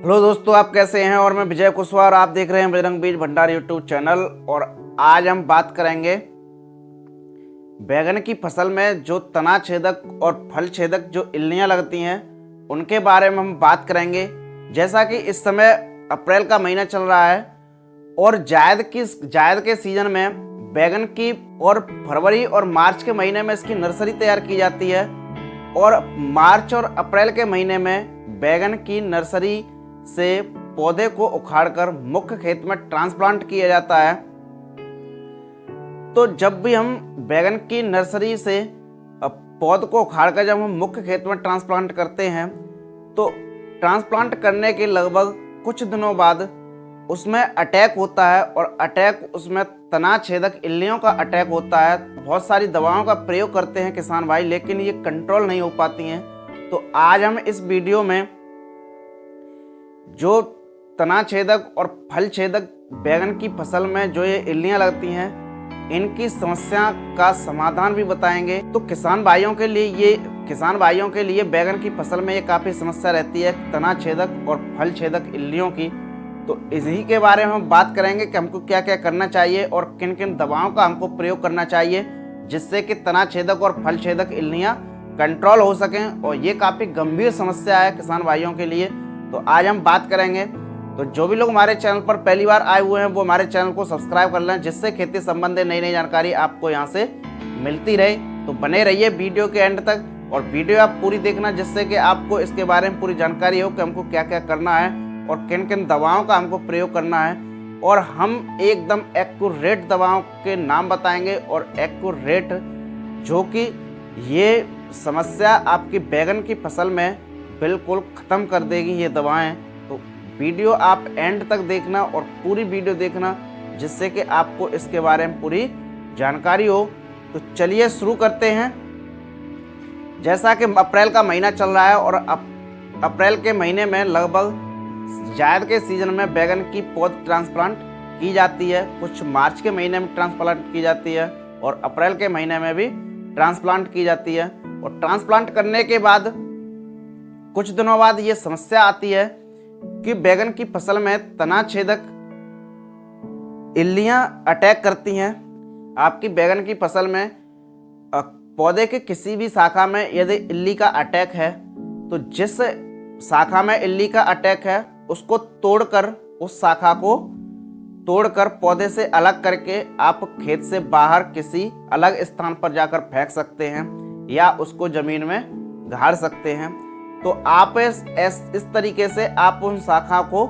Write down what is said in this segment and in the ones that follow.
Hello दोस्तों, आप कैसे हैं। और मैं विजय कुशवाहा और आप देख रहे हैं बजरंग बीज भंडार यूट्यूब चैनल। और आज हम बात करेंगे बैगन की फसल में जो तना छेदक और फल छेदक जो इल्लियां लगती हैं उनके बारे में हम बात करेंगे। जैसा कि इस समय अप्रैल का महीना चल रहा है और जायद के सीजन में बैगन की और फरवरी और मार्च के महीने में इसकी नर्सरी तैयार की जाती है और मार्च और अप्रैल के महीने में बैगन की नर्सरी से पौधे को उखाड़कर मुख्य खेत में ट्रांसप्लांट किया जाता है। तो जब भी हम बैगन की नर्सरी से पौध को उखाड़कर जब हम मुख्य खेत में ट्रांसप्लांट करते हैं तो ट्रांसप्लांट करने के लगभग कुछ दिनों बाद उसमें अटैक होता है और अटैक उसमें तना छेदक इल्लियों का अटैक होता है। बहुत सारी दवाओं का प्रयोग करते हैं किसान भाई, लेकिन ये कंट्रोल नहीं हो पाती हैं। तो आज हम इस वीडियो में जो तना छेदक और फल छेदक बैगन की फसल में जो ये इल्लियां लगती हैं इनकी समस्या का समाधान भी बताएंगे। तो किसान भाइयों के लिए बैगन की फसल में ये काफ़ी समस्या रहती है, तना छेदक और फल छेदक इल्लियों की। तो इसी के बारे में हम बात करेंगे कि हमको क्या क्या करना चाहिए और किन किन दवाओं का हमको प्रयोग करना चाहिए जिससे कि तना छेदक और फल छेदक इल्लियां कंट्रोल हो सकें। और ये काफ़ी गंभीर समस्या है किसान भाइयों के लिए। तो आज हम बात करेंगे। तो जो भी लोग हमारे चैनल पर पहली बार आए हुए हैं वो हमारे चैनल को सब्सक्राइब कर लें, जिससे खेती संबंधी नई नई जानकारी आपको यहाँ से मिलती रहे। तो बने रहिए वीडियो के एंड तक और वीडियो आप पूरी देखना, जिससे कि आपको इसके बारे में पूरी जानकारी हो कि हमको क्या क्या करना है और किन किन दवाओं का हमको प्रयोग करना है। और हम एकदम एक्यूरेट दवाओं के नाम बताएंगे और एक्यूरेट जो कि ये समस्या आपकी बैगन की फसल में बिल्कुल ख़त्म कर देगी ये दवाएं। तो वीडियो आप एंड तक देखना और पूरी वीडियो देखना, जिससे कि आपको इसके बारे में पूरी जानकारी हो। तो चलिए शुरू करते हैं। जैसा कि अप्रैल का महीना चल रहा है और अप्रैल के महीने में लगभग जायद के सीजन में बैगन की पौध ट्रांसप्लांट की जाती है। कुछ मार्च के महीने में ट्रांसप्लांट की जाती है और अप्रैल के महीने में भी ट्रांसप्लांट की जाती है। और ट्रांसप्लांट करने के बाद कुछ दिनों बाद ये समस्या आती है कि बैगन की फसल में तना छेदक इल्लियां अटैक करती हैं। आपकी बैगन की फसल में पौधे के किसी भी शाखा में यदि इल्ली का अटैक है तो जिस शाखा में इल्ली का अटैक है उसको तोड़कर, उस शाखा को तोड़कर पौधे से अलग करके आप खेत से बाहर किसी अलग स्थान पर जाकर फेंक सकते हैं या उसको जमीन में गाड़ सकते हैं। तो आप इस तरीके से आप उन शाखा को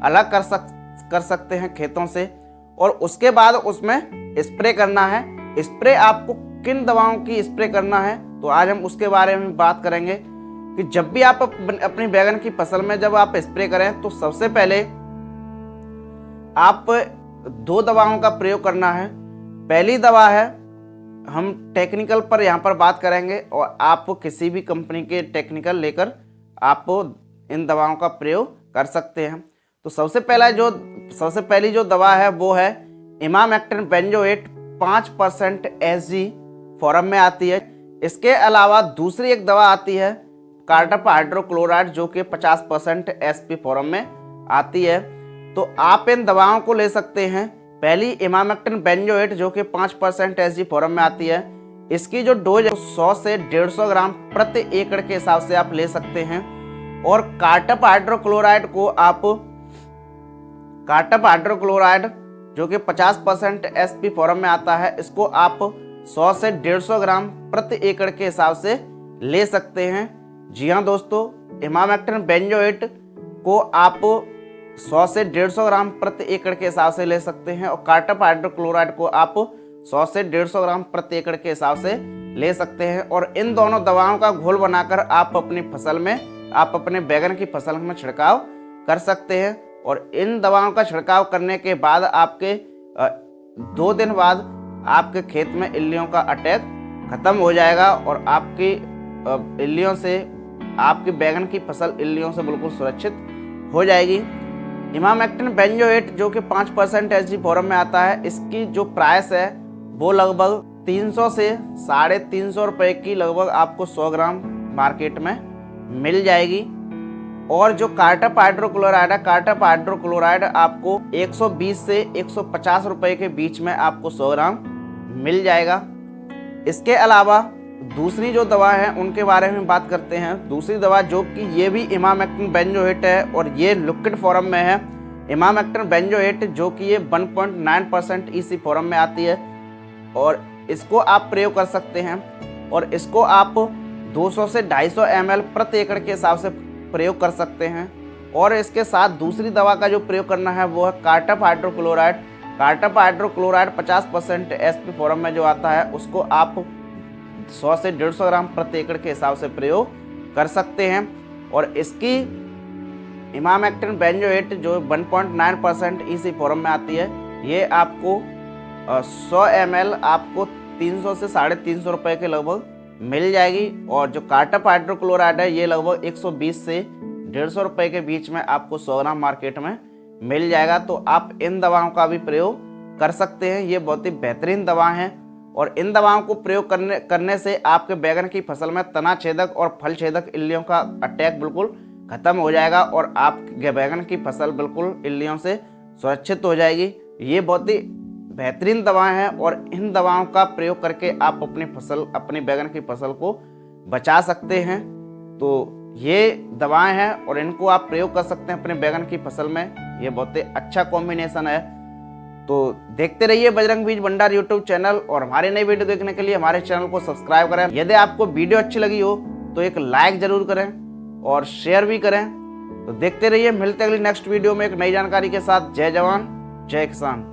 अलग कर सकते हैं खेतों से। और उसके बाद उसमें स्प्रे करना है। स्प्रे आपको किन दवाओं की स्प्रे करना है तो आज हम उसके बारे में बात करेंगे कि जब भी आप अपनी बैगन की फसल में जब आप स्प्रे करें तो सबसे पहले आप 2 दवाओं का प्रयोग करना है। पहली दवा है, हम टेक्निकल पर यहाँ पर बात करेंगे और आप किसी भी कंपनी के टेक्निकल लेकर आप इन दवाओं का प्रयोग कर सकते हैं। तो सबसे पहली जो दवा है वो है इमामेक्टिन बेंजोएट 5% SG फॉर्म में आती है। इसके अलावा दूसरी एक दवा आती है कार्टप हाइड्रोक्लोराइड जो कि 50% SP फॉर्म में आती है। तो आप इन दवाओं को ले सकते हैं। पहली इमामेक्टिन बेंजोएट जो कि 5% SG फॉर्म में आती है, इसकी जो डोज है 100 से 150 ग्राम प्रति एकड़ के हिसाब से आप ले सकते हैं। और कार्टप हाइड्रोक्लोराइड जो कि 50% SP फॉर्म में आता है, इसको आप 100 से 150 ग्राम प्रति एकड़ के हिसाब से ले सकते हैं। जी हाँ दोस्तों, इमामेक्टिन बेंजोएट को आप 100 से 150 ग्राम प्रति एकड़ के हिसाब से ले सकते हैं और कार्टप हाइड्रोक्लोराइड को आप 100 से 150 ग्राम प्रति एकड़ के हिसाब से ले सकते हैं। और इन दोनों दवाओं का घोल बनाकर आप अपनी फसल में, आप अपने बैगन की फसल में छिड़काव कर सकते हैं। और इन दवाओं का छिड़काव करने के बाद आपके 2 दिन बाद आपके खेत में इल्लियों का अटैक खत्म हो जाएगा और आपकी इल्लियों से, आपकी बैगन की फसल इल्लियों से बिल्कुल सुरक्षित हो जाएगी। इमामेक्टिन बेंजोएट जो कि 5% SG फॉर्म में आता है, इसकी जो प्राइस है वो लगभग 300 से 350 रुपये की लगभग आपको 100 ग्राम मार्केट में मिल जाएगी। और जो कार्टप हाइड्रोक्लोराइड है, कार्टप हाइड्रोक्लोराइड आपको 120 से 150 रुपए के बीच में आपको 100 ग्राम मिल जाएगा। इसके अलावा दूसरी जो दवा है उनके बारे में बात करते हैं। दूसरी दवा जो कि ये भी इमामेक्टिन बेंजोएट है और ये लिक्विड फॉर्म में है। इमामेक्टिन बेंजोएट जो कि ये 1.9% ईसी फॉर्म में आती है और इसको आप प्रयोग कर सकते हैं और इसको आप 200 से 250 ml प्रति एकड़ के हिसाब से प्रयोग कर सकते हैं। और इसके साथ दूसरी दवा का जो प्रयोग करना है वो है कार्टप हाइड्रोक्लोराइड। कार्टप हाइड्रोक्लोराइड 50% एसपी फॉर्म में जो आता है उसको आप 100 से 150 ग्राम प्रति एकड़ के हिसाब से प्रयोग कर सकते हैं। और इसकी इमामेक्टिन बेंजोएट जो 1.9% ईसी फॉर्म में आती है, ये आपको 100 ml आपको 300 से 350 रुपए के लगभग मिल जाएगी। और जो कार्टप हाइड्रोक्लोराइड है ये लगभग 120 से 150 रुपए के बीच में आपको 100 ग्राम मार्केट में मिल जाएगा। तो आप इन दवाओं का भी प्रयोग कर सकते हैं। ये बहुत ही बेहतरीन दवा हैं और इन दवाओं को प्रयोग करने से आपके बैगन की फसल में तना छेदक और फल छेदक इल्लियों का अटैक बिल्कुल खत्म हो जाएगा और आपके बैगन की फसल बिल्कुल इल्लियों से सुरक्षित हो जाएगी। ये बहुत ही बेहतरीन दवाएं हैं और इन दवाओं का प्रयोग करके आप अपनी बैगन की फसल को बचा सकते हैं। तो ये दवाएं हैं और इनको आप प्रयोग कर सकते हैं अपने बैगन की फसल में। ये बहुत ही अच्छा कॉम्बिनेशन है। तो देखते रहिए बजरंग बीज भंडार यूट्यूब चैनल और हमारी नई वीडियो देखने के लिए हमारे चैनल को सब्सक्राइब करें। यदि आपको वीडियो अच्छी लगी हो तो एक लाइक जरूर करें और शेयर भी करें। तो देखते रहिए, मिलते अगली नेक्स्ट वीडियो में एक नई जानकारी के साथ। जय जवान जय किसान।